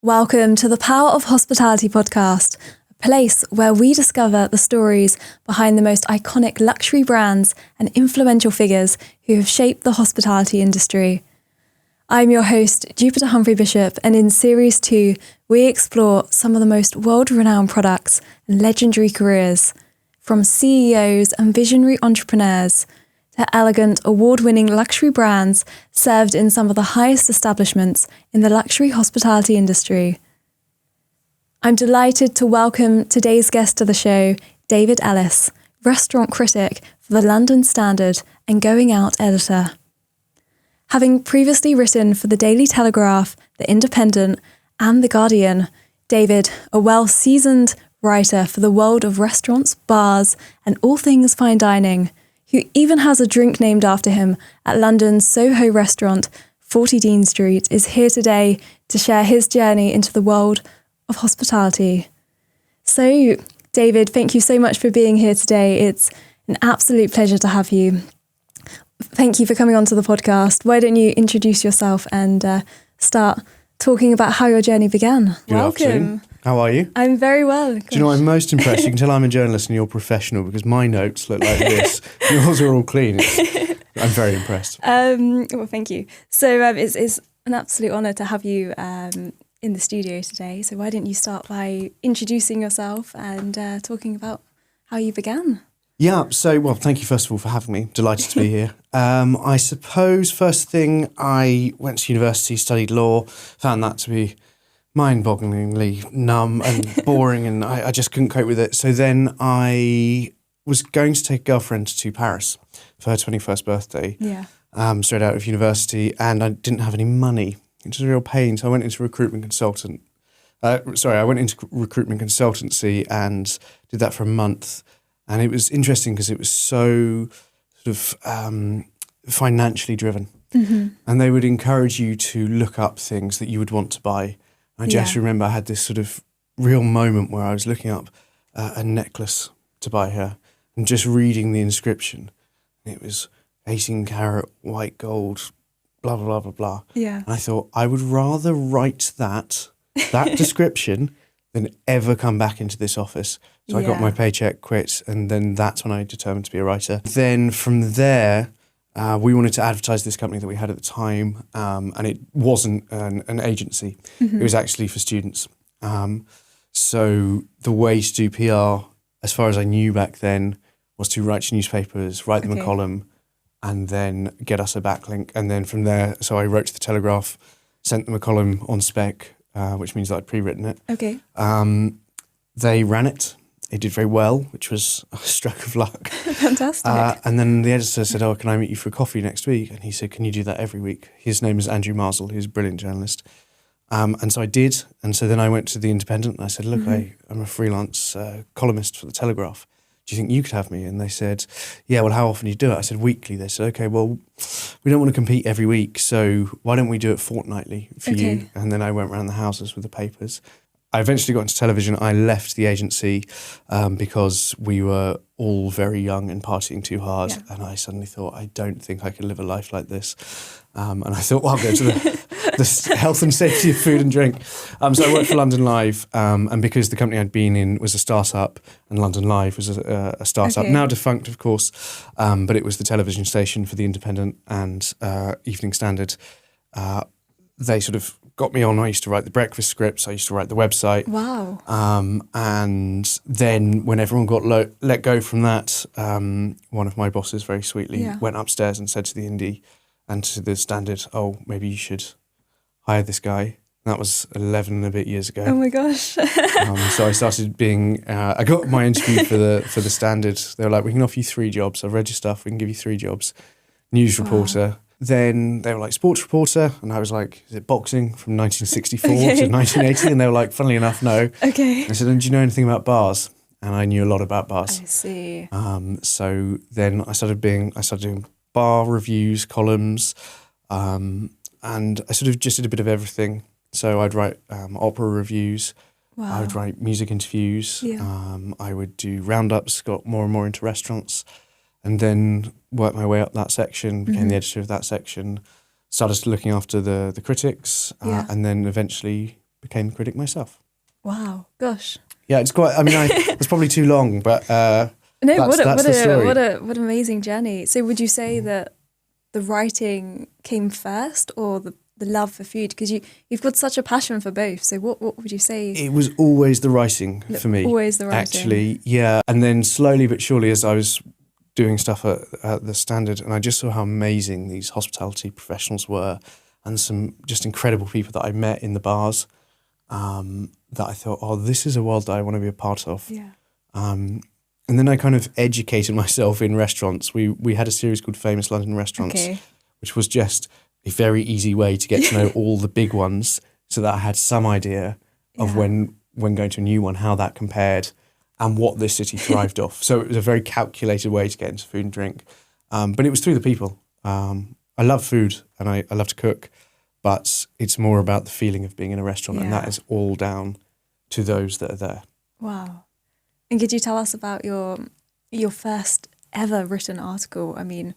Welcome to the Power of Hospitality podcast, a place where we discover the stories behind the most iconic luxury brands and influential figures who have shaped the hospitality industry. I'm your host, Jupiter Humphrey-Bishop, and in Series 2, we explore some of the most world-renowned products and legendary careers, from CEOs and visionary entrepreneurs to elegant, award-winning luxury brands served in some of the highest establishments in the luxury hospitality industry. I'm delighted to welcome today's guest to the show, David Ellis, restaurant critic for the London Standard and Going Out editor. Having previously written for the Daily Telegraph, The Independent, and The Guardian, David, a well-seasoned writer for the world of restaurants, bars, and all things fine dining, who even has a drink named after him at London's Soho restaurant, 40 Dean Street, is here today to share his journey into the world of hospitality. So, David, thank you so much for being here today. It's an absolute pleasure to have you. Thank you for coming onto the podcast. Why don't you introduce yourself and start talking about how your journey began? Good afternoon. How are you? I'm very well. Do you know what I'm most impressed? You can tell I'm a journalist and you're professional because my notes look like this. Yours are all clean. I'm very impressed. Well, thank you. So it's an absolute honour to have you in the studio today. So why don't you start by introducing yourself and talking about how you began? Yeah, so, well, thank you first of all for having me. Delighted to be here. I suppose first thing, I went to university, studied law, found that to be mind-bogglingly numb and boring, and I just couldn't cope with it. So then I was going to take a girlfriend to Paris for her 21st birthday, straight out of university, and I didn't have any money, which was a real pain. So I went into recruitment consultancy and did that for a month. And it was interesting because it was so sort of financially driven. Mm-hmm. And they would encourage you to look up things that you would want to buy. I just remember I had this sort of real moment where I was looking up a necklace to buy her and just reading the inscription. And it was 18-carat white gold, blah, blah, blah, blah, blah. Yeah. And I thought, I would rather write that description than ever come back into this office. So I got my paycheck, quit, and then that's when I determined to be a writer. Then from there, we wanted to advertise this company that we had at the time, and it wasn't an agency. Mm-hmm. It was actually for students. So the way to do PR, as far as I knew back then, was to write to newspapers, write them a column, and then get us a backlink. And then from there, so I wrote to the Telegraph, sent them a column on spec, which means that I'd pre-written it. Okay. They ran it. It did very well, which was a stroke of luck. Fantastic. And then the editor said, "Oh, can I meet you for a coffee next week?" And he said, "Can you do that every week?" His name is Andrew Marsall. He's a brilliant journalist. And so I did. And so then I went to the Independent and I said, "Look, I'm a freelance columnist for the Telegraph. Do you think you could have me?" And they said, "Yeah, well, how often do you do it?" I said, "Weekly." They said, "Okay, well, we don't want to compete every week, so why don't we do it fortnightly for you?" And then I went around the houses with the papers. I eventually got into television. I left the agency because we were all very young and partying too hard. Yeah. And I suddenly thought, I don't think I can live a life like this. And I thought, well, I'll go to the health and safety of food and drink. So I worked for London Live. And because the company I'd been in was a startup, and London Live was a startup, now defunct, of course, but it was the television station for the Independent and Evening Standard. They sort of got me on. I used to write the breakfast scripts. I used to write the website. Wow. And then when everyone got let go from that, one of my bosses very sweetly went upstairs and said to the Indie and to the Standard, "Oh, maybe you should hire this guy." That was 11 and a bit years ago. Oh my gosh. So I started I got my interview for the Standard. They were like, "We can offer you 3 jobs. I've read your stuff. We can give you 3 jobs. News reporter." Then they were like, "Sports reporter," and I was like, "Is it boxing from 1964 to 1980?" And they were like, "Funnily enough, no." Okay. I said, "And do you know anything about bars?" And I knew a lot about bars. I see. So then I started doing bar reviews, columns, and I sort of just did a bit of everything. So I'd write opera reviews. Wow. I would write music interviews. Yeah. I would do roundups, got more and more into restaurants. And then worked my way up that section, became the editor of that section, started looking after the critics, and then eventually became the critic myself. Wow, gosh. Yeah, it's quite. I mean, it's probably too long, but No, that's the story. what an amazing journey. So would you say that the writing came first, or the love for food? Because you've got such a passion for both. So what would you say? It was always the writing for me. Always the writing. Actually, yeah. And then slowly but surely, as I was doing stuff at the Standard, and I just saw how amazing these hospitality professionals were, and some just incredible people that I met in the bars, that I thought, oh, this is a world that I want to be a part of. Yeah. And then I kind of educated myself in restaurants. We had a series called Famous London Restaurants, which was just a very easy way to get to know all the big ones, so that I had some idea of when going to a new one, how that compared and what this city thrived off. So it was a very calculated way to get into food and drink. But it was through the people. I love food and I love to cook, but it's more about the feeling of being in a restaurant, and that is all down to those that are there. Wow. And could you tell us about your first ever written article? I mean,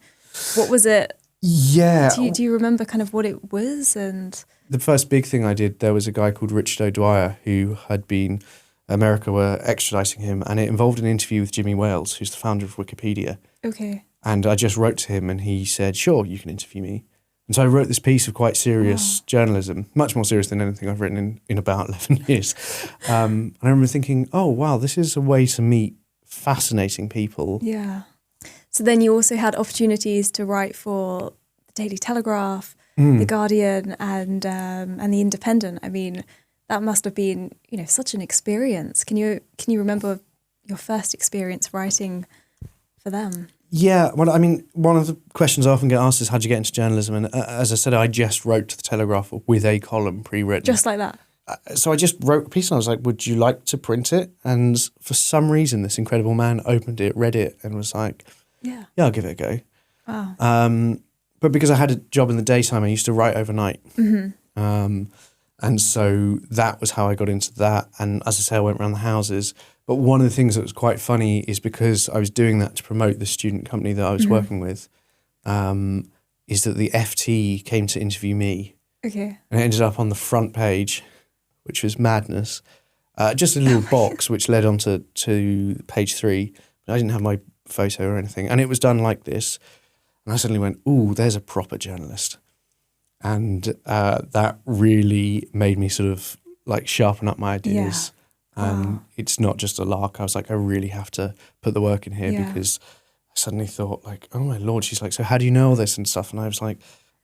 what was it? Yeah. Do you remember kind of what it was? And the first big thing I did, there was a guy called Richard O'Dwyer who had been, America were extraditing him, and it involved an interview with Jimmy Wales, who's the founder of Wikipedia. Okay. And I just wrote to him and he said, sure, you can interview me. And so I wrote this piece of quite serious journalism, much more serious than anything I've written in about 11 years. And I remember thinking, oh, wow, this is a way to meet fascinating people. Yeah. So then you also had opportunities to write for the Daily Telegraph, the Guardian, and the Independent. I mean, that must have been, such an experience. Can you remember your first experience writing for them? Yeah, well, I mean, one of the questions I often get asked is, how'd you get into journalism? And as I said, I just wrote to the Telegraph with a column pre-written. Just like that? So I just wrote a piece and I was like, would you like to print it? And for some reason, this incredible man opened it, read it, and was like, yeah, I'll give it a go. Wow. But because I had a job in the daytime, I used to write overnight. Mm-hmm. And so that was how I got into that. And as I say, I went around the houses. But one of the things that was quite funny is because I was doing that to promote the student company that I was working with, is that the FT came to interview me. Okay. And it ended up on the front page, which was madness. Just a little box which led on to page 3. But I didn't have my photo or anything. And it was done like this. And I suddenly went, ooh, there's a proper journalist. And that really made me sort of like sharpen up my ideas. And it's not just a lark. I was like, I really have to put the work in here because I suddenly thought like, oh my Lord, she's like, so how do you know all this and stuff? And I was like,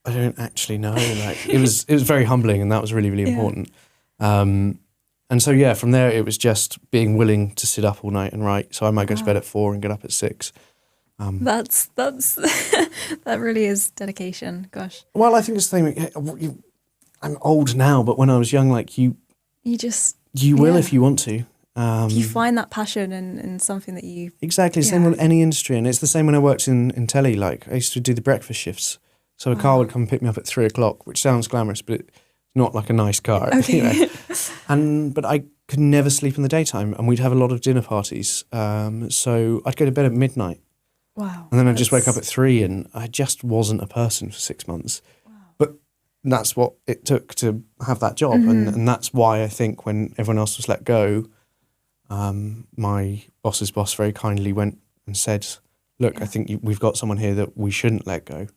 I don't actually know. Like it was very humbling, and that was really, really important. And so, from there, it was just being willing to sit up all night and write. So I might go to bed at 4 and get up at 6. That's that really is dedication. Gosh. Well, I think it's the thing. I'm old now, but when I was young, like you will if you want to. You find that passion in something that you exactly the same with any industry, and it's the same when I worked in telly. Like I used to do the breakfast shifts, so a car would come and pick me up at 3 o'clock, which sounds glamorous, but it's not like a nice car. Okay. But I could never sleep in the daytime, and we'd have a lot of dinner parties. So I'd go to bed at midnight. Wow. And then I'd just wake up at 3, and I just wasn't a person for 6 months. Wow. But that's what it took to have that job. And that's why I think when everyone else was let go, my boss's boss very kindly went and said, look, I think we've got someone here that we shouldn't let go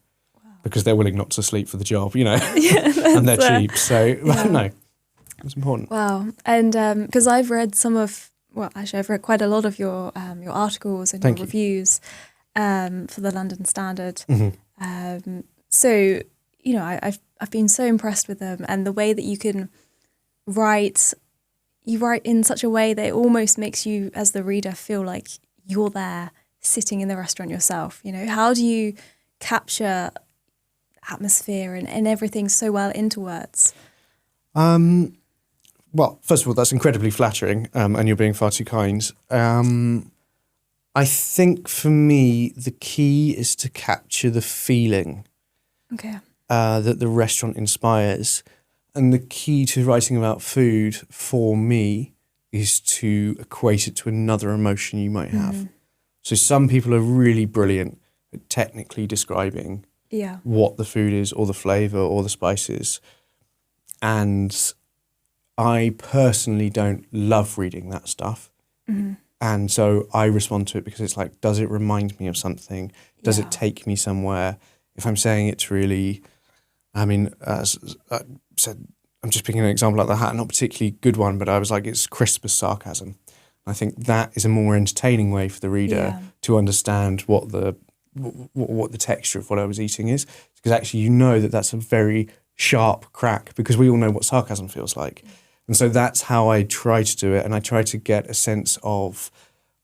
because they're willing not to sleep for the job, and they're cheap. So, no, it's important. Wow. And because I've read I've read quite a lot of your articles and your reviews for the London Standard. So, I've been so impressed with them, and the way that you can write in such a way that it almost makes you, as the reader, feel like you're there sitting in the restaurant yourself. How do you capture atmosphere and everything so well into words? Well, first of all, that's incredibly flattering, and you're being far too kind. I think for me, the key is to capture the feeling that the restaurant inspires. And the key to writing about food for me is to equate it to another emotion you might have. So some people are really brilliant at technically describing what the food is or the flavour or the spices. And I personally don't love reading that stuff. Mm-hmm. And so I respond to it because it's like, does it remind me of something? Does it take me somewhere? If I'm saying it's really, I mean, as I said, I'm just picking an example like the hat, not a particularly good one, but I was like, it's crisp as sarcasm. I think that is a more entertaining way for the reader to understand what the texture of what I was eating is. Because actually, you know that's a very sharp crack, because we all know what sarcasm feels like. And so that's how I try to do it. And I try to get a sense of,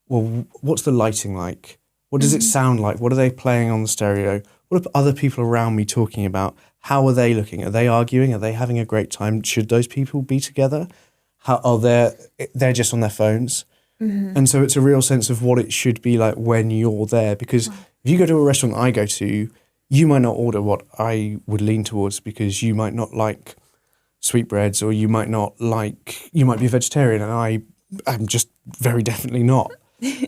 well, what's the lighting like? What does it sound like? What are they playing on the stereo? What are other people around me talking about? How are they looking? Are they arguing? Are they having a great time? Should those people be together? How are they're just on their phones? Mm-hmm. And so it's a real sense of what it should be like when you're there. Because if you go to a restaurant I go to, you might not order what I would lean towards, because you might not like sweetbreads, or you might be a vegetarian, and I'm just very definitely not.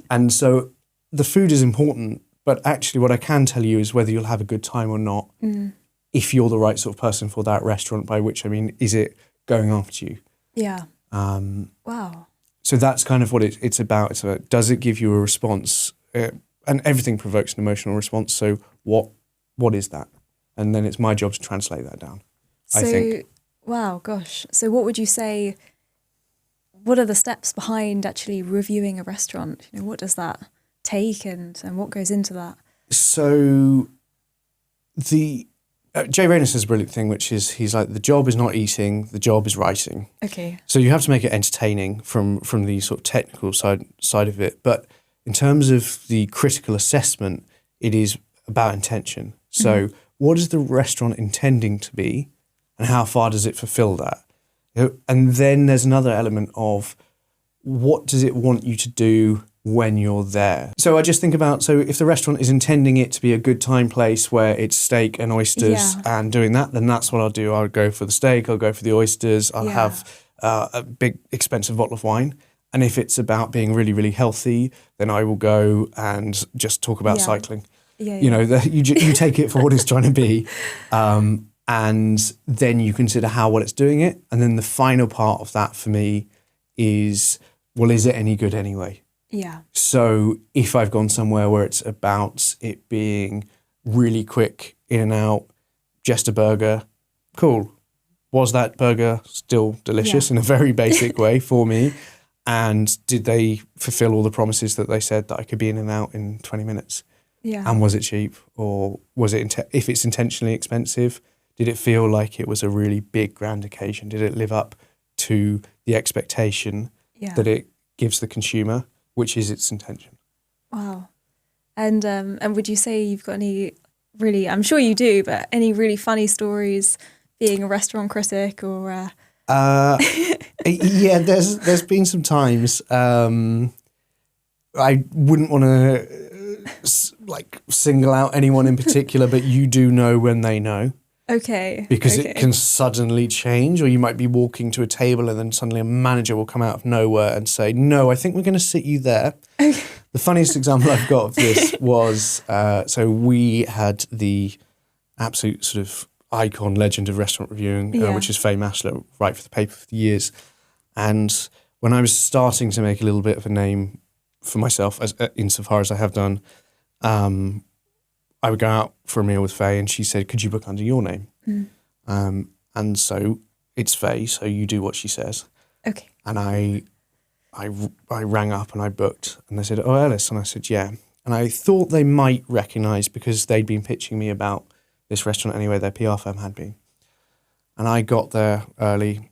And so the food is important, but actually what I can tell you is whether you'll have a good time or not, if you're the right sort of person for that restaurant, by which I mean, is it going after you? Yeah. Wow. So that's kind of what it's about. It's about, does it give you a response? And everything provokes an emotional response. So what is that? And then it's my job to translate that down, I think. Wow, gosh. So what would you say, what are the steps behind actually reviewing a restaurant? You know, what does that take, and what goes into that? So Jay Rayner says a brilliant thing, which is, he's like, the job is not eating, the job is writing. Okay. So you have to make it entertaining from the sort of technical side of it. But in terms of the critical assessment, it is about intention. So what is the restaurant intending to be, and how far does it fulfill that? And then there's another element of, what does it want you to do when you're there? So I just think about, so if the restaurant is intending it to be a good time place where it's steak and oysters and doing that, then that's what I'll do. I'll go for the steak, I'll go for the oysters, I'll have a big expensive bottle of wine. And if it's about being really, really healthy, then I will go and just talk about cycling. You know, you take it for what it's trying to be. And then you consider how well it's doing it. And then the final part of that for me is, well, is it any good anyway? Yeah. So if I've gone somewhere where it's about it being really quick, in and out, just a burger, cool. Was that burger still delicious in a very basic way for me? And did they fulfill all the promises that they said that I could be in and out in 20 minutes? Yeah. And was it cheap? Or was it, if it's intentionally expensive, did it feel like it was a really big, grand occasion? Did it live up to the expectation that it gives the consumer, which is its intention? Wow. And would you say you've got any really, I'm sure you do, but any really funny stories being a restaurant critic, or? Yeah, there's been some times. I wouldn't want to single out anyone in particular, but you do know when they know. Okay. Because it can suddenly change, or you might be walking to a table and then suddenly a manager will come out of nowhere and say, no, I think we're going to sit you there. Okay. The funniest example I've got of this was, so we had the absolute sort of icon legend of restaurant reviewing, which is Faye Mashler, right for the paper for years. And when I was starting to make a little bit of a name for myself, as insofar as I have done, I would go out for a meal with Faye, and she said, could you book under your name? And so it's Faye, so you do what she says. Okay. And I rang up and I booked, and they said, oh, Ellis. And I said, yeah. And I thought they might recognise, because they'd been pitching me about this restaurant anyway, their PR firm had been. And I got there early,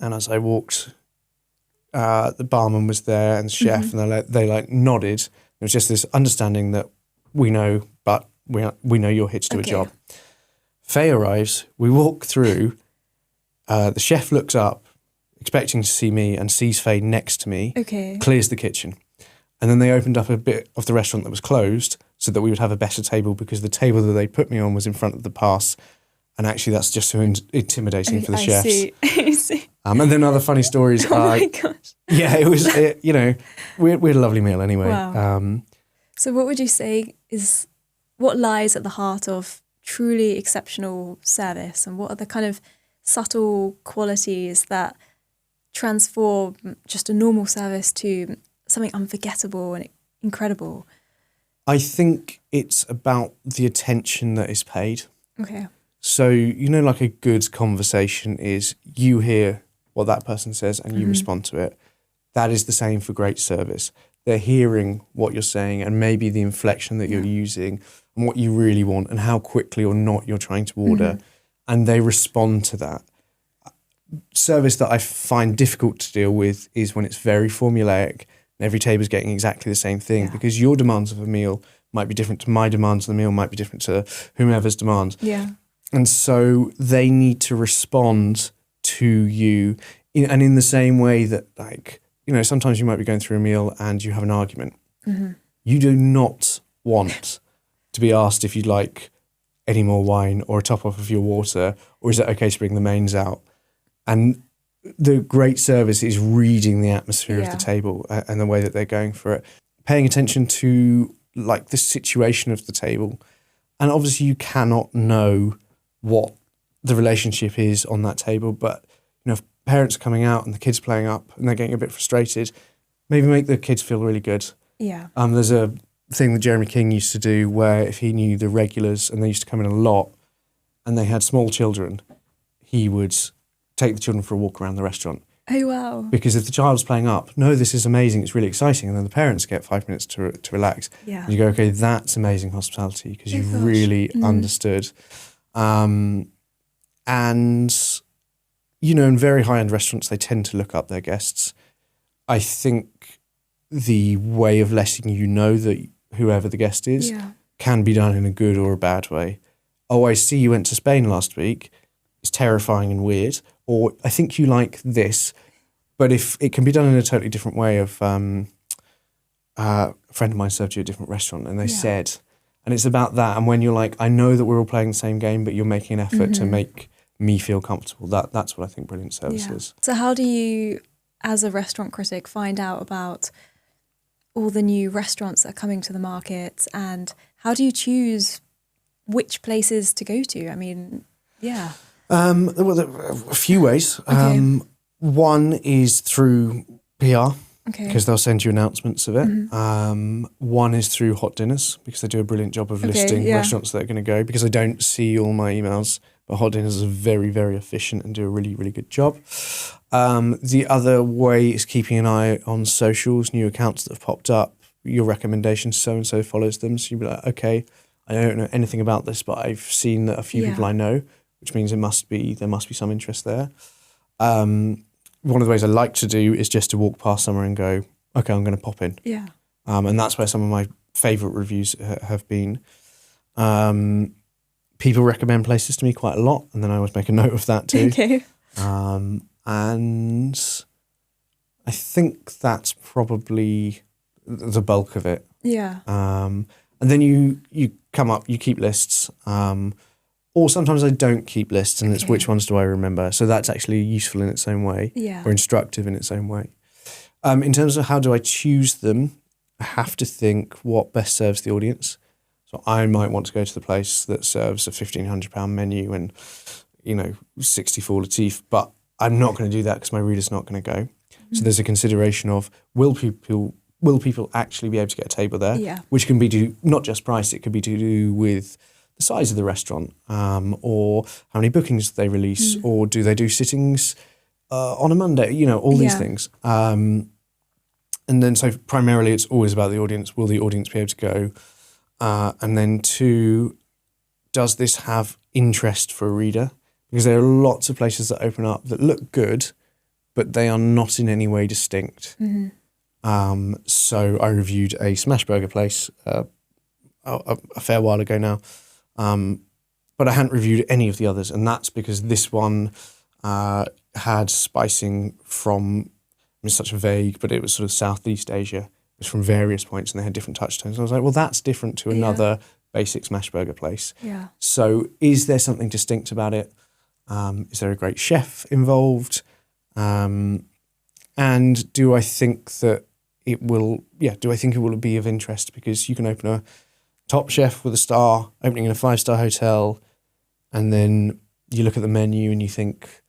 and as I walked, the barman was there and the chef, and they nodded. It was just this understanding that we know, but we know you're here to do a job. Faye arrives, we walk through, the chef looks up, expecting to see me, and sees Faye next to me, clears the kitchen. And then they opened up a bit of the restaurant that was closed so that we would have a better table, because the table that they put me on was in front of the pass. And actually that's just so intimidating for the chefs. I see. And then other funny stories are... Oh my gosh. Yeah, it was, we had a lovely meal anyway. Wow. So what would you say is, what lies at the heart of truly exceptional service, and what are the kind of subtle qualities that transform just a normal service to something unforgettable and incredible? I think it's about the attention that is paid. Okay. So, like a good conversation is you hear what that person says and you respond to it. That is the same for great service. They're hearing what you're saying and maybe the inflection that you're using and what you really want and how quickly or not you're trying to order. And they respond to that. Service that I find difficult to deal with is when it's very formulaic and every table's getting exactly the same thing because your demands of a meal might be different to my demands of the meal, might be different to whomever's demands. Yeah. And so they need to respond to you and in the same way that sometimes you might be going through a meal and you have an argument. You do not want to be asked if you'd like any more wine or a top off of your water, or is it okay to bring the mains out? And the great service is reading the atmosphere of the table and the way that they're going for it, paying attention to the situation of the table. And obviously you cannot know what the relationship is on that table, but if parents are coming out and the kids playing up and they're getting a bit frustrated, maybe make the kids feel really good. Yeah. There's a thing that Jeremy King used to do where if he knew the regulars and they used to come in a lot and they had small children, he would take the children for a walk around the restaurant. Oh, wow. Because if the child's playing up, no, this is amazing, it's really exciting, and then the parents get 5 minutes to relax. Yeah. And you go, okay, that's amazing hospitality because you've really understood. And, in very high-end restaurants, they tend to look up their guests. I think the way of letting you know that whoever the guest is can be done in a good or a bad way. Oh, I see you went to Spain last week. It's terrifying and weird. Or I think you like this. But if it can be done in a totally different way of a friend of mine served you at a different restaurant and they said, and it's about that. And when you're like, I know that we're all playing the same game, but you're making an effort to make me feel comfortable. That's what I think brilliant service is. So how do you, as a restaurant critic, find out about all the new restaurants that are coming to the market, and how do you choose which places to go to? I mean, yeah. Well, there are a few ways. Okay. One is through PR, Okay. because they'll send you announcements of it. One is through Hot Dinners, because they do a brilliant job of listing restaurants that are going to go, because I don't see all my emails, but Hot Dinners is very, very efficient and do a really, really good job. The other way is keeping an eye on socials, new accounts that have popped up, your recommendations, so-and-so follows them. So you'll be like, okay, I don't know anything about this, but I've seen that a few people I know, which means there must be some interest there. One of the ways I like to do is just to walk past somewhere and go, okay, I'm going to pop in. Yeah. And that's where some of my favourite reviews have been. People recommend places to me quite a lot, and then I always make a note of that too. Okay. And I think that's probably the bulk of it. Yeah. And then you come up, you keep lists. Or sometimes I don't keep lists, and it's which ones do I remember. So that's actually useful in its own way, or instructive in its own way. In terms of how do I choose them, I have to think what best serves the audience. So I might want to go to the place that serves a £1,500 menu and 64 Latif, but I'm not going to do that because my reader's not going to go. So there's a consideration of will people actually be able to get a table there? Yeah. Which can be not just price, it could be to do with the size of the restaurant, or how many bookings they release, or do they do sittings on a Monday? All these things. And then so primarily it's always about the audience. Will the audience be able to go? And then 2, does this have interest for a reader? Because there are lots of places that open up that look good, but they are not in any way distinct. So I reviewed a smash burger place a fair while ago now, but I hadn't reviewed any of the others, and that's because this one had spicing from, it's such a vague, but it was sort of Southeast Asia. It was from various points, and they had different touch tones. And I was like, well, that's different to another basic smash burger place. Yeah. So is there something distinct about it? Is there a great chef involved? And do I think that it will be of interest? Because you can open a top chef with a star, opening in a 5-star hotel, and then you look at the menu and you think,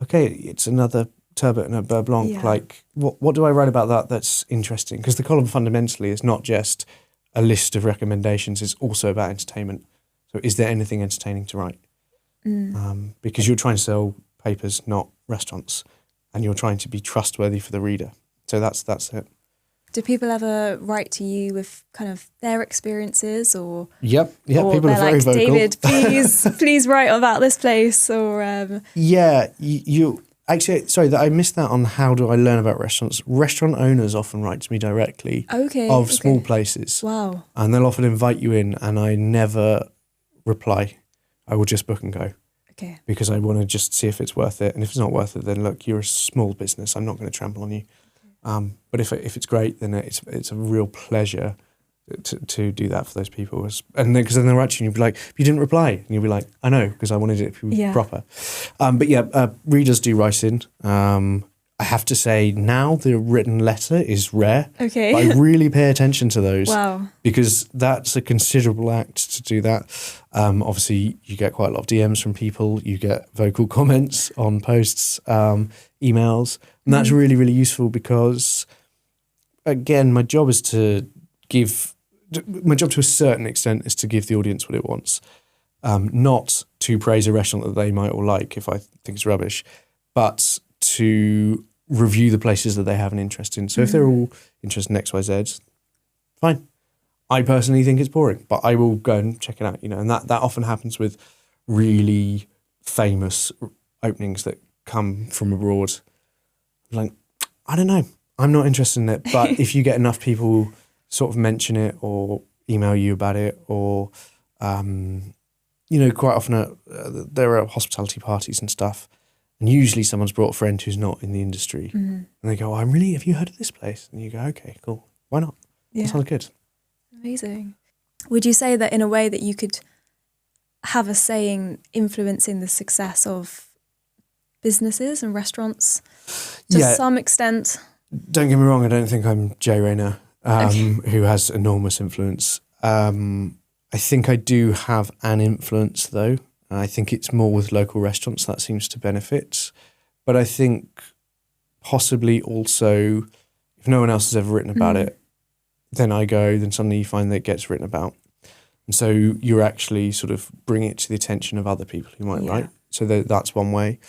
okay, it's another turbot and a beurre blanc. Yeah. Like, what do I write about that that's interesting? Because the column fundamentally is not just a list of recommendations, it's also about entertainment. So is there anything entertaining to write? Because you're trying to sell papers, not restaurants, and you're trying to be trustworthy for the reader. So that's it. Do people ever write to you with kind of their experiences, or Yep, or people are they're very like, vocal. David, please write about this place, or Yeah, you actually, sorry, that I missed that on how do I learn about restaurants. Restaurant owners often write to me directly of small places. Wow. And they'll often invite you in, and I never reply. I will just book and go. Okay. Because I want to just see if it's worth it. And if it's not worth it, then look, you're a small business. I'm not going to trample on you. But if it's great, then it's a real pleasure to do that for those people. And then, because then they'll write you and you'll be like, you didn't reply. And you'll be like, I know, because I wanted it to be proper. But readers do write in. I have to say now the written letter is rare. Okay. But I really pay attention to those. Wow. Because that's a considerable act to do that. Obviously, you get quite a lot of DMs from people. You get vocal comments on posts, emails. And that's really, really useful because, again, my job to a certain extent is to give the audience what it wants. Not to praise a restaurant that they might all like if I think it's rubbish, but to review the places that they have an interest in. So if they're all interested in XYZ, fine. I personally think it's boring, but I will go and check it out, and that often happens with really famous openings that come from abroad. Like, I don't know, I'm not interested in it, but if you get enough people sort of mention it or email you about it, or quite often there are hospitality parties and stuff, and usually someone's brought a friend who's not in the industry, and they go, have you heard of this place? And you go, okay, cool, why not? Yeah. That sounds good. Amazing. Would you say that in a way that you could have a saying influencing the success of businesses and restaurants to some extent? Don't get me wrong, I don't think I'm Jay Rayner, who has enormous influence. I think I do have an influence, though. I think it's more with local restaurants that seems to benefit. But I think possibly also, if no one else has ever written about it, then suddenly you find that it gets written about. And so you're actually sort of bringing it to the attention of other people who might write. So that's one way.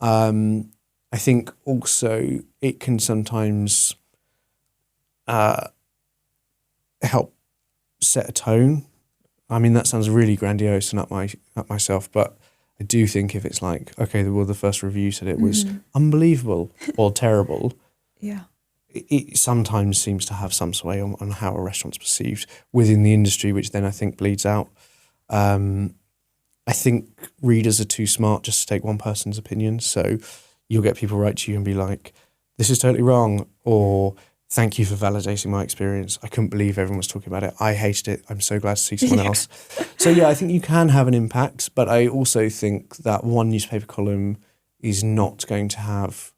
I think also it can sometimes help set a tone. I mean, that sounds really grandiose and up myself, but I do think if it's like, okay, well, the first review said it was unbelievable or terrible. Yeah. It sometimes seems to have some sway on how a restaurant's perceived within the industry, which then I think bleeds out. I think readers are too smart just to take one person's opinion. So you'll get people write to you and be like, this is totally wrong, or thank you for validating my experience. I couldn't believe everyone was talking about it. I hated it. I'm so glad to see someone else. So I think you can have an impact, but I also think that one newspaper column is not going to have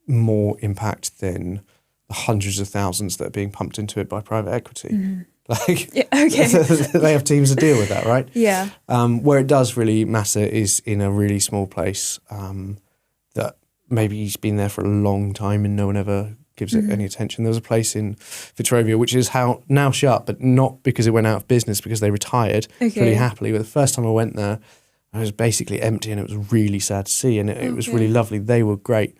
more impact than the hundreds of thousands that are being pumped into it by private equity. They have teams to deal with that, right? Yeah. Where it does really matter is in a really small place that maybe he's been there for a long time and no one ever gives it any attention. There was a place in Fitzrovia, which is now shut, but not because it went out of business, because they retired pretty happily. But the first time I went there, it was basically empty and it was really sad to see, and it was really lovely. They were great.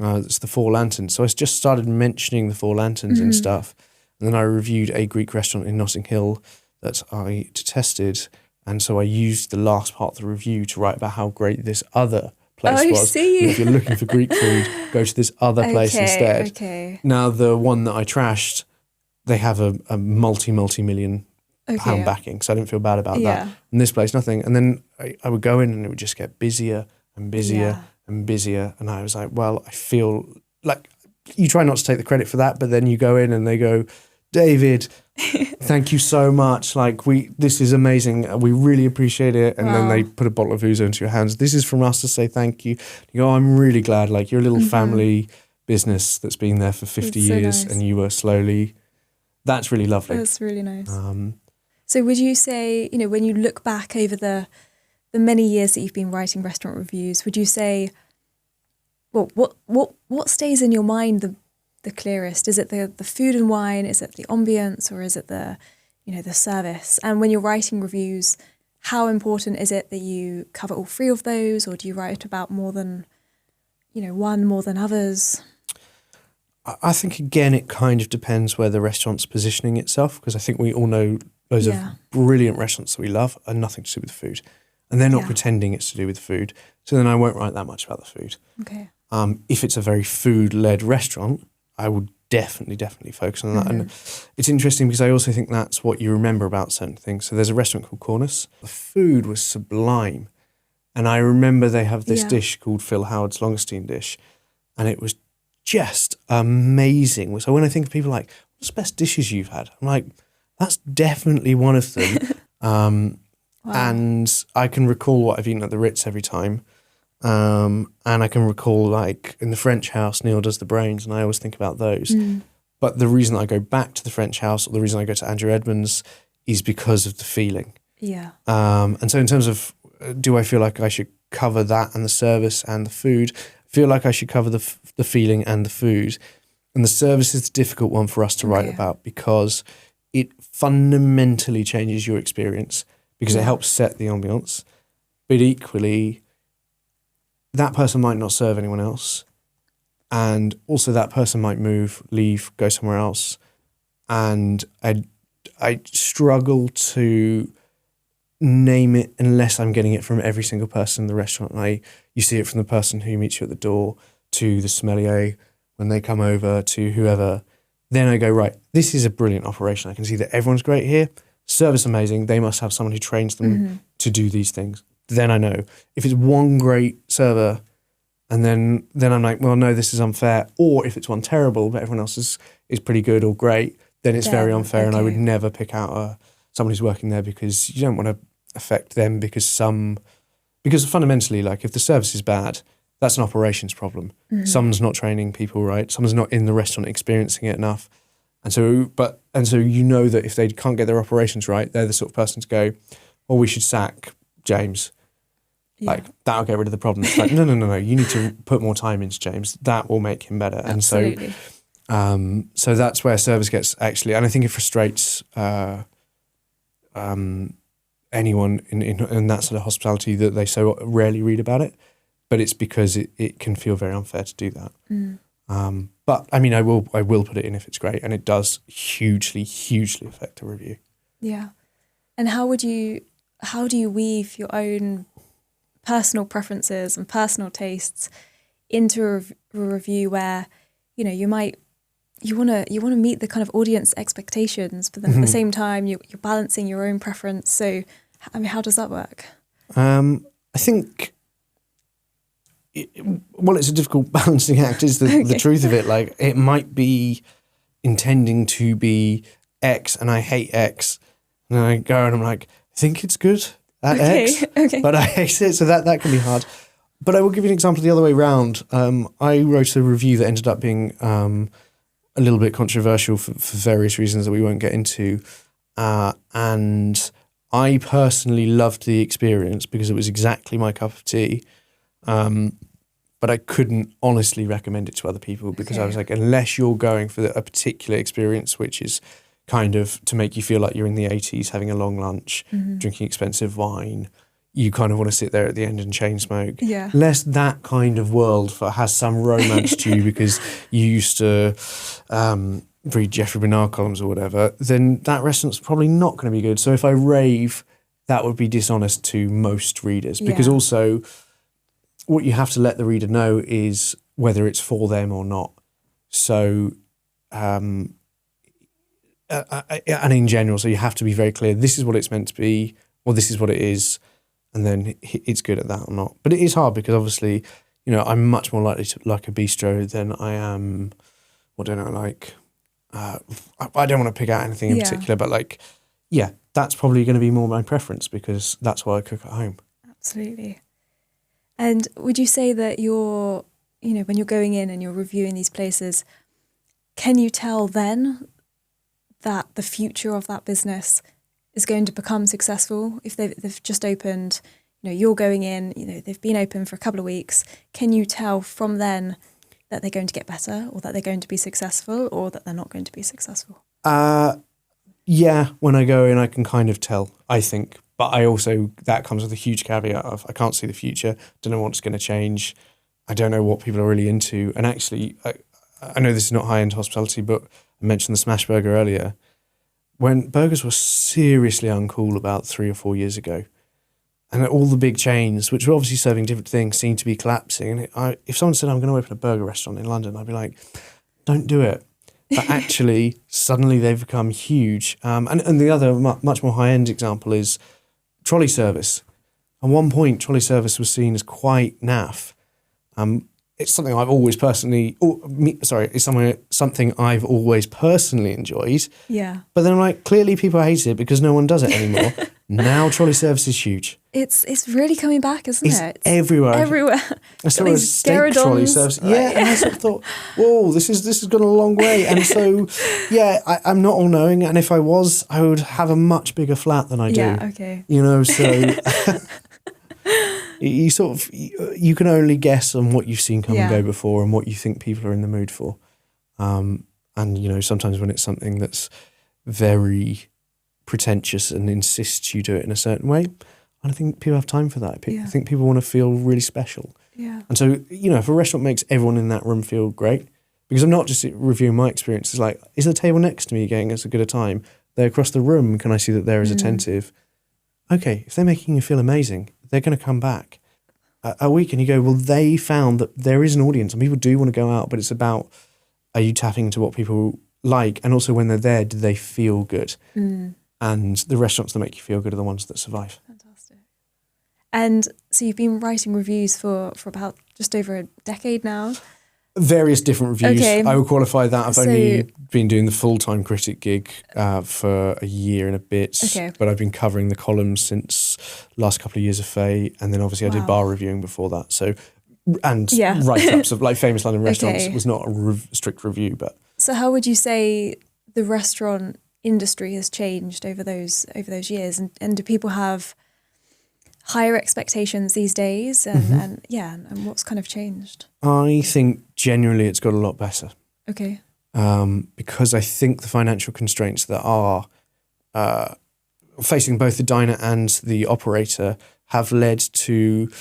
It's the Four Lanterns. So I just started mentioning the Four Lanterns and stuff. And then I reviewed a Greek restaurant in Notting Hill that I detested. And so I used the last part of the review to write about how great this other place was. See. And if you're looking for Greek food, go to this other place instead. Okay. Now, the one that I trashed, they have a multi-million pound backing. So I didn't feel bad about that. And this place, nothing. And then I would go in and it would just get busier and busier and busier. And I was like, well, I feel like you try not to take the credit for that, but then you go in and they go, David, thank you so much. Like, this is amazing. We really appreciate it. And then they put a bottle of ouzo into your hands. This is from us to say thank you. You go, I'm really glad. Like, you're a little family business that's been there for 50 years and you were slowly, that's really lovely. That's really nice. So would you say, when you look back over the the many years that you've been writing restaurant reviews, would you say, well, what stays in your mind the clearest? Is it the food and wine? Is it the ambience, or is it the service? And when you're writing reviews, how important is it that you cover all three of those, or do you write about more than, one more than others? I think, again, it kind of depends where the restaurant's positioning itself, because I think we all know loads of brilliant restaurants that we love are nothing to do with the food. And they're not pretending it's to do with the food. So then I won't write that much about the food. Okay. If it's a very food-led restaurant, I would definitely focus on that. And it's interesting because I also think that's what you remember about certain things. So there's a restaurant called Cornus. The food was sublime. And I remember they have this dish called Phil Howard's Longestein dish. And it was just amazing. So when I think of people like, what's the best dishes you've had? I'm like, that's definitely one of them. Wow. And I can recall what I've eaten at the Ritz every time. And I can recall, like, in the French house, Neil does the brains, and I always think about those. But the reason I go back to the French house, or the reason I go to Andrew Edmonds, is because of the feeling. Yeah. And so in terms of, do I feel like I should cover that and the service and the food? I feel like I should cover the feeling and the food. And the service is the difficult one for us to write about, because it fundamentally changes your experience, because it helps set the ambience. But equally, that person might not serve anyone else. And also that person might move, leave, go somewhere else. And I struggle to name it unless I'm getting it from every single person in the restaurant. You see it from the person who meets you at the door, to the sommelier when they come over, to whoever. Then I go, right, this is a brilliant operation. I can see that everyone's great here. Service amazing. They must have someone who trains them to do these things. Then I know. If it's one great server, and then I'm like, well, no, this is unfair. Or if it's one terrible, but everyone else is pretty good or great, then it's very unfair. And I would never pick out someone who's working there, because you don't want to affect them because fundamentally, like, if the service is bad, that's an operations problem. Someone's not training people right. Someone's not in the restaurant experiencing it enough. And so you know that if they can't get their operations right, they're the sort of person to go, well, we should sack James. Yeah. Like, that'll get rid of the problem. It's like, no. You need to put more time into James. That will make him better. Absolutely. And so that's where service gets actually, and I think it frustrates anyone in that sort of hospitality that they so rarely read about it. But it's because it can feel very unfair to do that. But I mean, I will put it in if it's great, and it does hugely affect a review. Yeah. And how do you weave your own personal preferences and personal tastes into a review where, you want to meet the kind of audience expectations, but then at the same time you're balancing your own preference. So, I mean, how does that work? I think. It's a difficult balancing act, is the truth of it. Like, it might be intending to be X and I hate X. And then I go and I'm like, I think it's good at X, but I hate it. So that can be hard. But I will give you an example the other way around. I wrote a review that ended up being a little bit controversial for various reasons that we won't get into. And I personally loved the experience because it was exactly my cup of tea. But I couldn't honestly recommend it to other people, because I was like, unless you're going for a particular experience, which is kind of to make you feel like you're in the 80s having a long lunch, drinking expensive wine, you kind of want to sit there at the end and chain smoke. Yeah. Unless that kind of world has some romance to you because you used to read Jeffrey Bernard columns or whatever, then that restaurant's probably not going to be good. So if I rave, that would be dishonest to most readers, because also what you have to let the reader know is whether it's for them or not. So, and in general, so you have to be very clear, this is what it's meant to be, or this is what it is, and then it's good at that or not. But it is hard because obviously, I'm much more likely to like a bistro than I am, I don't want to pick out anything in particular, but that's probably going to be more my preference because that's what I cook at home. Absolutely. And would you say that when you're going in and you're reviewing these places, can you tell then that the future of that business is going to become successful if they've just opened, you're going in, they've been open for a couple of weeks. Can you tell from then that they're going to get better, or that they're going to be successful, or that they're not going to be successful? Yeah, when I go in, I can kind of tell, I think. But that comes with a huge caveat of I can't see the future, don't know what's going to change, I don't know what people are really into. And actually, I know this is not high-end hospitality, but I mentioned the smash burger earlier. When burgers were seriously uncool about 3 or 4 years ago, and all the big chains, which were obviously serving different things, seemed to be collapsing. And if someone said, I'm going to open a burger restaurant in London, I'd be like, don't do it. But actually, suddenly they've become huge. And the other much more high-end example is trolley service. At one point, trolley service was seen as quite naff. It's something I've always personally, something I've always personally enjoyed. Yeah. But then I'm like, clearly people hate it because no one does it anymore. Now trolley service is huge. It's really coming back, isn't it? It's everywhere. Everywhere. I saw a steak trolley service. Yeah, and I sort of thought, whoa, this has gone a long way. And so, yeah, I'm not all knowing. And if I was, I would have a much bigger flat than I do. Yeah, okay. So you can only guess on what you've seen come and go before and what you think people are in the mood for. And sometimes when it's something that's very pretentious and insists you do it in a certain way, I don't think people have time for that. I think people want to feel really special. Yeah. And so, if a restaurant makes everyone in that room feel great, because I'm not just reviewing my experience, it's like, is the table next to me getting as good a time? They're across the room, can I see that they're as attentive? Okay, if they're making you feel amazing, they're going to come back. A week and you go, well, they found that there is an audience and people do want to go out, but it's about, are you tapping into what people like? And also when they're there, do they feel good? And the restaurants that make you feel good are the ones that survive. Fantastic. And so you've been writing reviews for about just over a decade now? Various different reviews. Okay. I will qualify that. I've only been doing the full-time Critic gig for a year and a bit. Okay. But I've been covering the columns since last couple of years of Faye. And then obviously I did bar reviewing before that. So, and write-ups of like famous London restaurants was not a strict review. But so how would you say the restaurant industry has changed over those years? And do people have higher expectations these days? And what's kind of changed? I think generally it's got a lot better. Okay. Because I think the financial constraints that are facing both the diner and the operator have led to,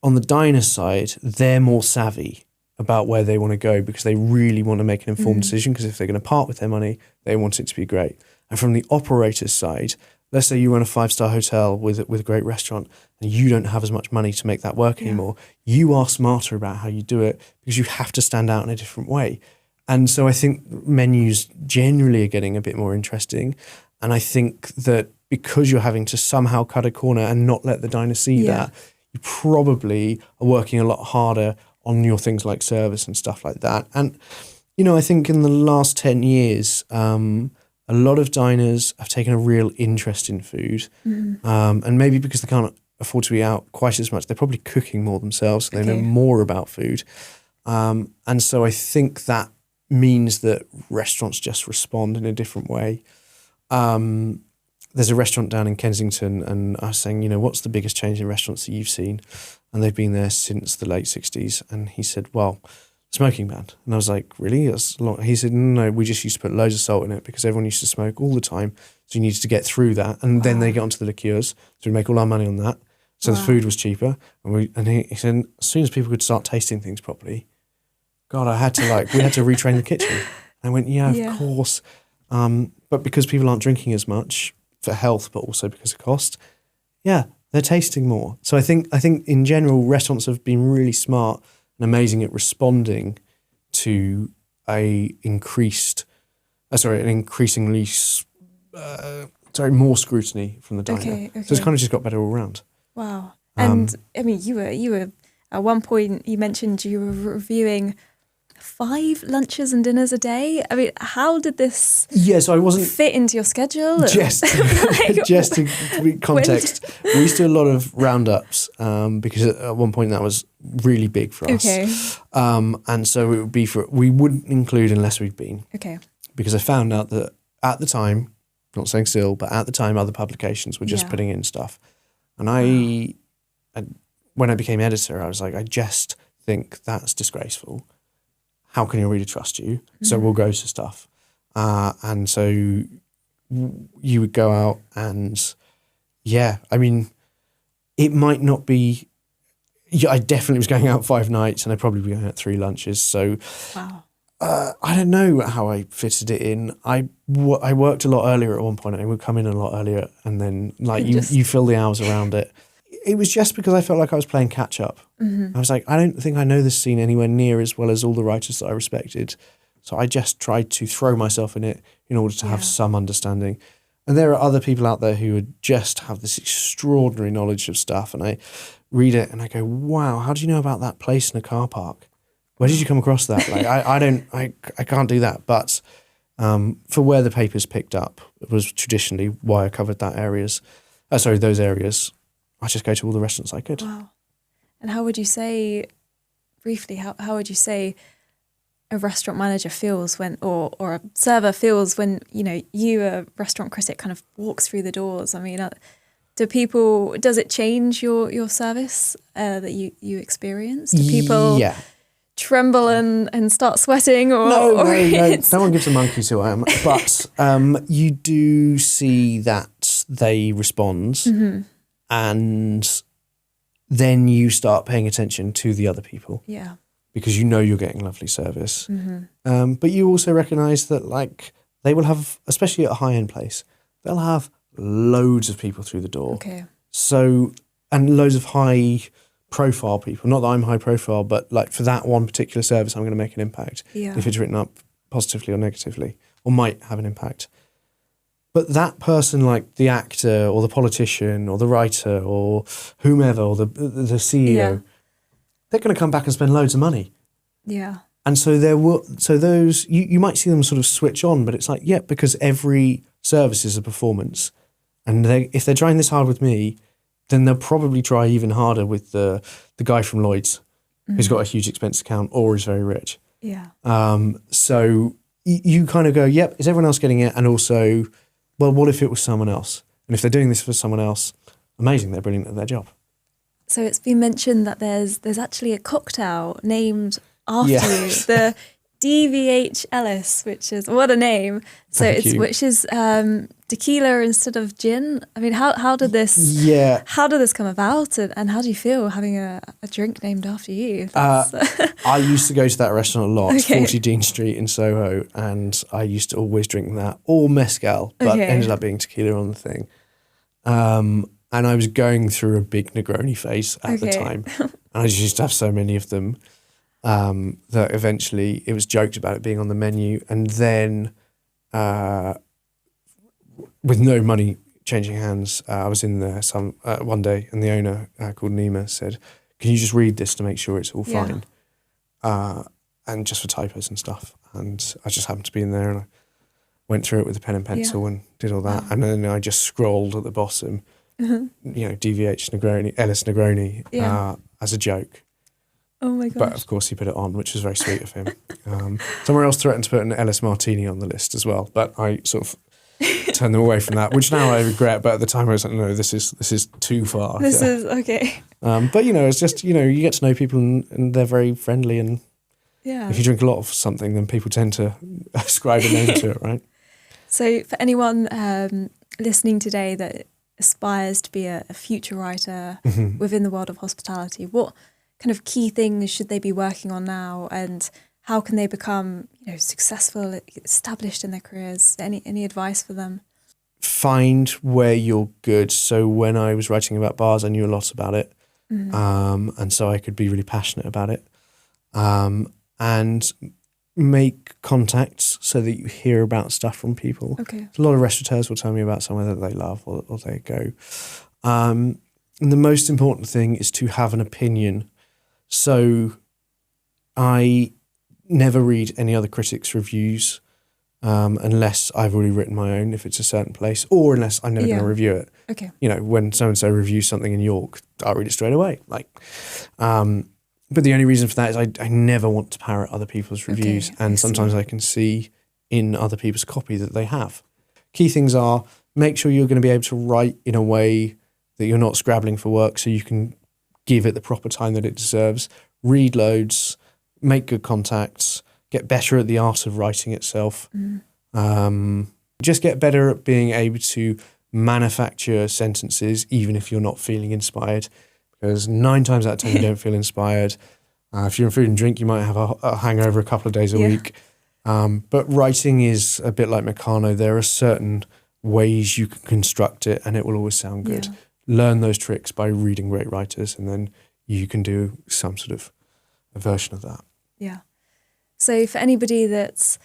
on the diner side, they're more savvy about where they want to go because they really want to make an informed decision, because if they're going to part with their money, they want it to be great. And from the operator's side, let's say you run a 5-star hotel with a great restaurant and you don't have as much money to make that work anymore. You are smarter about how you do it because you have to stand out in a different way. And so I think menus generally are getting a bit more interesting. And I think that because you're having to somehow cut a corner and not let the diner see that, you probably are working a lot harder on your things like service and stuff like that. And, I think in the last 10 years, a lot of diners have taken a real interest in food. And maybe because they can't afford to be out quite as much, they're probably cooking more themselves, so they know more about food. And so I think that means that restaurants just respond in a different way. There's a restaurant down in Kensington, and I was saying, what's the biggest change in restaurants that you've seen? And they've been there since the late 60s. And he said, well, smoking ban. And I was like, really? That's long. He said, no, we just used to put loads of salt in it because everyone used to smoke all the time. So you needed to get through that. And then they get onto the liqueurs. So we make all our money on that. So the food was cheaper. And he said, as soon as people could start tasting things properly, God, we had to retrain the kitchen. And I went, of course. But because people aren't drinking as much for health, but also because of cost, they're tasting more. So I think in general, restaurants have been really smart and amazing at responding to an increasingly more scrutiny from the diner. Okay. So it's kind of just got better all around. Wow. And I mean, you were at one point, you mentioned you were reviewing 5 lunches and dinners a day. I mean, how did this so I wasn't fit into your schedule? Just to context, we used to do a lot of roundups because at one point that was really big for us. Okay. And so it would be we wouldn't include unless we'd been. Okay. Because I found out that at the time, not saying still, but at the time other publications were just putting in stuff. And when I became editor, I was like, I just think that's disgraceful. How can your reader trust you? So we'll go to stuff. And so you would go out and, I mean, it might not be, I definitely was going out 5 nights and I'd probably be going out 3 lunches. So wow. I don't know how I fitted it in. I worked a lot earlier at one point. I would come in a lot earlier and then you fill the hours around it. It was just because I felt like I was playing catch up. I was like, I don't think I know this scene anywhere near as well as all the writers that I respected. So I just tried to throw myself in it in order to have some understanding. And there are other people out there who would just have this extraordinary knowledge of stuff. And I read it and I go, wow, how do you know about that place in a car park? Where did you come across that? Like, I can't do that. But for where the paper's picked up, it was traditionally why I covered those areas. I just go to all the restaurants I could. Wow. And how would you say, briefly, how would you say a restaurant manager feels when, or a server feels when, you, a restaurant critic, kind of walks through the doors? I mean, does it change your service that you experience? Do people tremble and start sweating? No, no one gives a monkey's who I am. But you do see that they respond and then you start paying attention to the other people. Yeah. Because you're getting lovely service. But you also recognise that they will have, especially at a high-end place, they'll have loads of people through the door. Okay. So, and loads of high-profile people. Not that I'm high-profile, but for that one particular service, I'm going to make an impact. Yeah. If it's written up positively or negatively, or might have an impact. But that person, like the actor or the politician or the writer or whomever or the CEO, they're going to come back and spend loads of money. Yeah. And so those you might see them sort of switch on, but it's because every service is a performance, and if they're trying this hard with me, then they'll probably try even harder with the guy from Lloyd's who's got a huge expense account or is very rich. Yeah. So you kind of go, yep, is everyone else getting it? And also, well, what if it was someone else? And if they're doing this for someone else, amazing, they're brilliant at their job. So it's been mentioned that there's actually a cocktail named after you, the DVH Ellis, which is, what a name. So which is tequila instead of gin. I mean, how did this come about, and how do you feel having a drink named after you? I used to go to that restaurant a lot, 40 Dean Street in Soho, and I used to always drink that, or mezcal, but ended up being tequila on the thing. And I was going through a big Negroni phase at the time. And I just used to have so many of them that eventually it was joked about it being on the menu. And then with no money changing hands, I was in there one day and the owner called Nima said, can you just read this to make sure it's all fine? And just for typos and stuff. And I just happened to be in there and I went through it with a pen and pencil and did all that. And then I just scrolled at the bottom, DVH Negroni, Ellis Negroni, as a joke. Oh my gosh. But of course he put it on, which was very sweet of him. Somewhere else threatened to put an Ellis Martini on the list as well, but I sort of turned them away from that, which now I regret, but at the time I was like, no, this is too far. This is, okay. But it's just, you get to know people and they're very friendly, and if you drink a lot of something, then people tend to ascribe a name to it, right? So for anyone listening today that aspires to be a future writer within the world of hospitality, what kind of key things should they be working on now, and how can they become successful, established in their careers? Any advice for them? Find where you're good. So when I was writing about bars, I knew a lot about it, and so I could be really passionate about it, and make contacts so that you hear about stuff from people. Okay. A lot of restaurateurs will tell me about somewhere that they love or they go. And the most important thing is to have an opinion. So I never read any other critics' reviews unless I've already written my own, if it's a certain place, or unless I'm never going to review it. Okay. When so-and-so reviews something in York, I'll read it straight away. But the only reason for that is I never want to parrot other people's reviews, and sometimes I can see in other people's copy that they have. Key things are, make sure you're going to be able to write in a way that you're not scrabbling for work, so you can give it the proper time that it deserves. Read loads, make good contacts, get better at the art of writing itself. Just get better at being able to manufacture sentences even if you're not feeling inspired, because 9 times out of 10 you don't feel inspired. If you're in food and drink, you might have a hangover a couple of days a week. But writing is a bit like Meccano. There are certain ways you can construct it and it will always sound good. Yeah. Learn those tricks by reading great writers, and then you can do some sort of a version of that. Yeah. So for anybody that's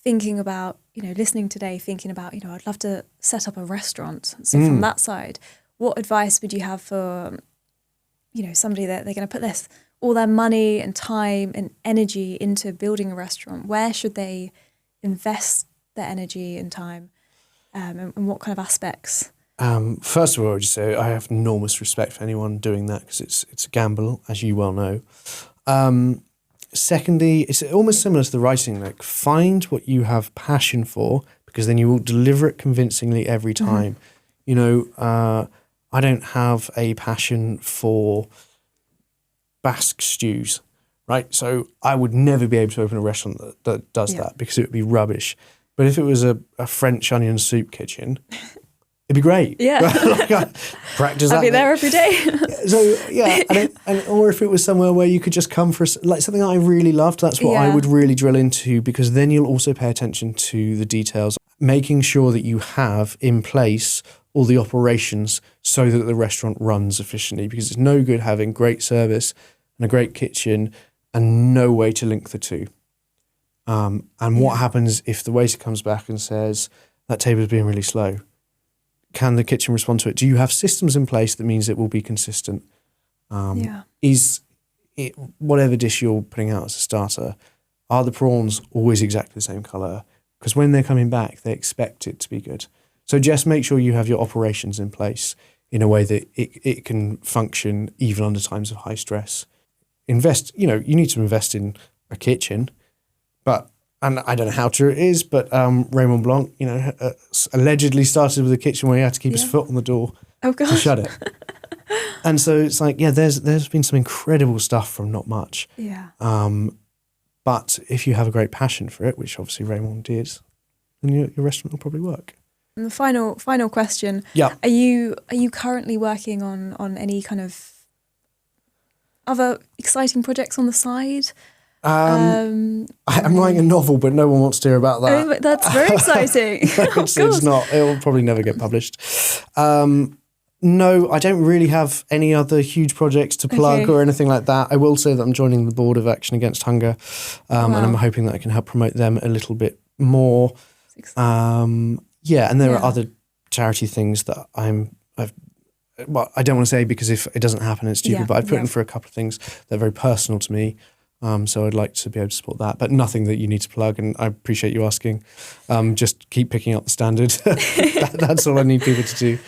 thinking about, listening today, thinking about, I'd love to set up a restaurant. So from that side, what advice would you have for, somebody that they're going to put all their money and time and energy into building a restaurant? Where should they invest their energy and time, and what kind of aspects? First of all, I would just say I have enormous respect for anyone doing that, because it's a gamble, as you well know. Secondly, it's almost similar to the writing. Like, find what you have passion for, because then you will deliver it convincingly every time. I don't have a passion for Basque stews, right? So I would never be able to open a restaurant that does that, because it would be rubbish. But if it was a French onion soup kitchen, it'd be great. Yeah. Practice that. I'll be there every day. Or if it was somewhere where you could just come for something that I really loved, that's what I would really drill into, because then you'll also pay attention to the details, making sure that you have in place all the operations so that the restaurant runs efficiently, because it's no good having great service and a great kitchen and no way to link the two. What happens if the waiter comes back and says, that table's being really slow? Can the kitchen respond to it? Do you have systems in place that means it will be consistent? Is it, whatever dish you're putting out as a starter, are the prawns always exactly the same colour? Because when they're coming back, they expect it to be good. So just make sure you have your operations in place in a way that it can function even under times of high stress. You need to invest in a kitchen, and I don't know how true it is, but Raymond Blanc, allegedly started with a kitchen where he had to keep his foot on the door to shut it. And so it's like, there's been some incredible stuff from not much. Yeah. But if you have a great passion for it, which obviously Raymond did, then your restaurant will probably work. And the final question. Yeah. Are you currently working on any kind of other exciting projects on the side? I'm writing a novel, but no one wants to hear about that. Oh, but that's very exciting. It's not. It'll probably never get published. No, I don't really have any other huge projects to plug or anything like that. I will say that I'm joining the board of Action Against Hunger, and I'm hoping that I can help promote them a little bit more. And there are other charity things that I don't want to say, because if it doesn't happen, it's stupid, but I've put in for a couple of things that are very personal to me. So I'd like to be able to support that, but nothing that you need to plug, and I appreciate you asking. Just keep picking up the standard. That's all I need people to do.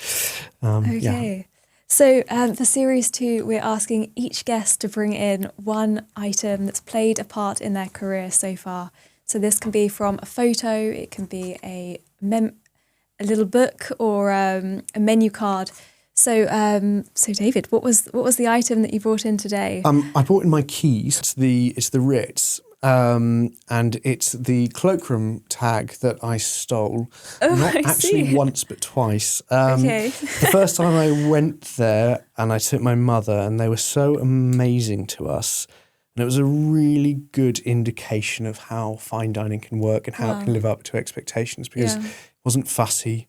So for Series 2, we're asking each guest to bring in one item that's played a part in their career so far. So this can be from a photo, it can be a little book, or a menu card. So David, what was the item that you brought in today? I brought in my keys. It's the Ritz, and it's the cloakroom tag that I stole. Not actually once, but twice. The first time I went there, and I took my mother, and they were so amazing to us. And it was a really good indication of how fine dining can work and how it can live up to expectations, because it wasn't fussy.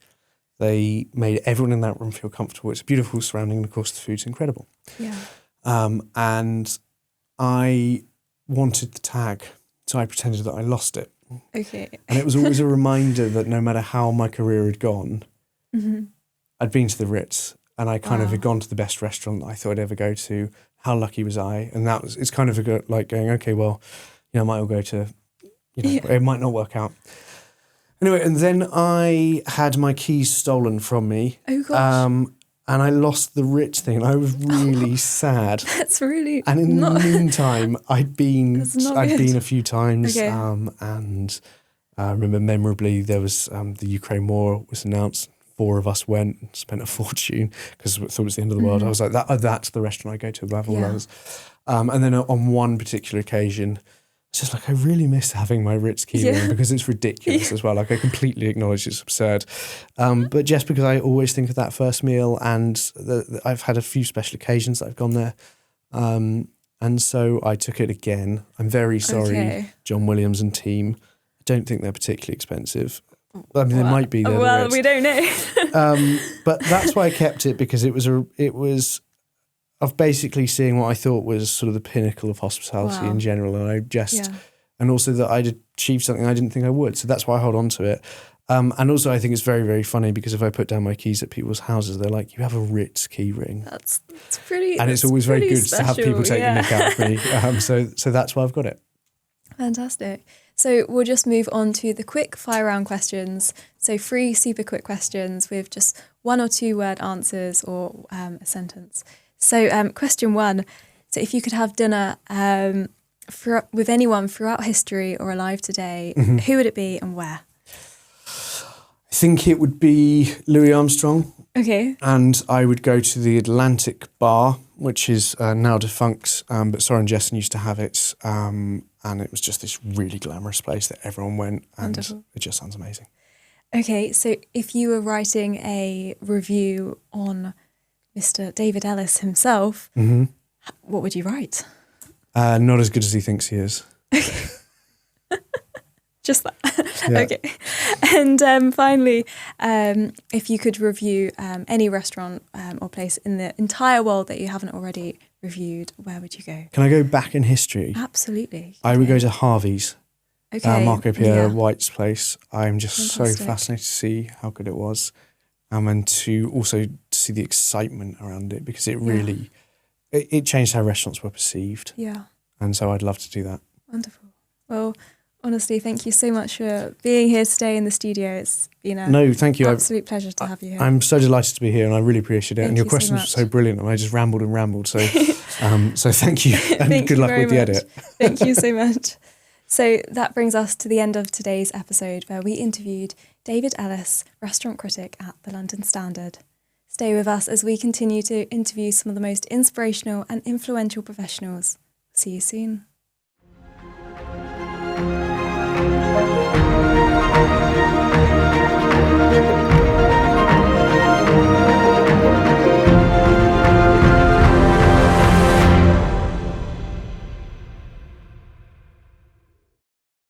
They made everyone in that room feel comfortable. It's a beautiful surrounding, and of course the food's incredible. Yeah. And I wanted the tag, so I pretended that I lost it. Okay. And it was always a reminder that no matter how my career had gone, I'd been to the Ritz, and I kind of had gone to the best restaurant that I thought I'd ever go to. How lucky was I? And it's kind of like going, okay, well, I might all go to, it might not work out. Anyway, and then I had my keys stolen from me. Oh, gosh. And I lost the Ritz thing, and I was really sad. That's really And in the meantime, I'd been a few times, Okay. and I remember memorably there was the Ukraine war was announced. 4 of us went and spent a fortune because we thought it was the end of the world. I was like, that's the restaurant I go to above all others. And then on one particular occasion, it's just like, I really miss having my Ritz key ring because it's ridiculous as well. Like, I completely acknowledge it's absurd. But just because I always think of that first meal, and I've had a few special occasions that I've gone there. And so I took it again. I'm very sorry, John Williams and team. I don't think they're particularly expensive. I mean, they might be. Well, we don't know. But that's why I kept it, because it was of basically seeing what I thought was sort of the pinnacle of hospitality in general. And and also that I'd achieved something I didn't think I would. So that's why I hold on to it. And also I think it's very, very funny, because if I put down my keys at people's houses, they're like, you have a Ritz key ring. That's pretty. And it's always very good special, to have people take the nick out of me. So that's why I've got it. Fantastic. So we'll just move on to the quick fire round questions. So 3 super quick questions with just 1 or 2 word answers or a sentence. So question 1. So if you could have dinner with anyone throughout history or alive today, who would it be and where? I think it would be Louis Armstrong. Okay. And I would go to the Atlantic Bar, which is now defunct, but Soren Jessen used to have it. And it was just this really glamorous place that everyone went. And Wonderful. It just sounds amazing. Okay, so if you were writing a review on Mr. David Ellis himself, what would you write? Not as good as he thinks he is. Just that. Yeah. Okay. And finally, if you could review any restaurant or place in the entire world that you haven't already reviewed, where would you go? Can I go back in history? Absolutely. I would go to Harvey's. Okay. Marco Pierre White's place. I'm just so fascinated to see how good it was. And to also see the excitement around it, because it really, it changed how restaurants were perceived. Yeah. And so I'd love to do that. Wonderful. Well, honestly, thank you so much for being here today in the studio. It's been thank you. Absolute pleasure to have you here. I'm so delighted to be here, and I really appreciate it. And your questions were so brilliant, and I just rambled and rambled. So, so thank you, and good luck with the edit. Thank you so much. So that brings us to the end of today's episode, where we interviewed David Ellis, restaurant critic at the London Standard. Stay with us as we continue to interview some of the most inspirational and influential professionals. See you soon.